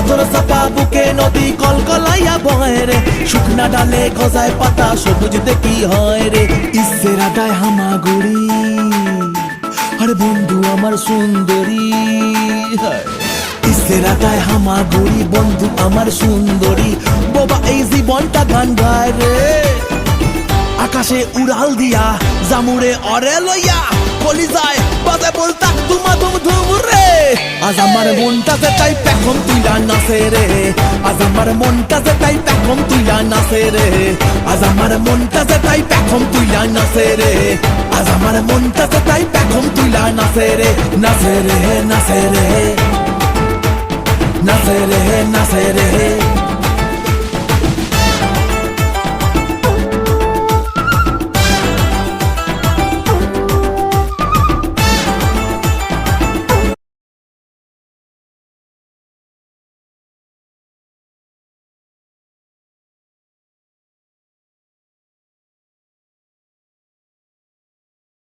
পাথর চাপা বুকে নদী কলকলাইয়া বয় রে, শুকনা ডালে গজায় পাতা সবুজ দেখি হয় রে। ইসের আটায় হামাগুড়ি, আরে বন্ধু আমার সুন্দরী, ইসের আটায় হামাগুড়ি বন্ধু আমার সুন্দরী। বোবা এই জীবনটা গান গায় রে, আকাশে উড়াল দিয়া জামুরে অরে লইয়া কলিজায় বাজে বলতা তুমা ধুম ধুম রে। আজ আমার মনটাতে তাই পেখম তুইলা নাচে রে, আজ আমার মনটাতে তাই পেখম তুইলা নাচে রে, আজ আমার মনটাতে তাই পেখম তুইলা নাচে রে, আজ আমার মনটাতে তাই পেখম তুইলা নাচে রে। নাচে রে নাচে রে নাচে রে নাচে রে।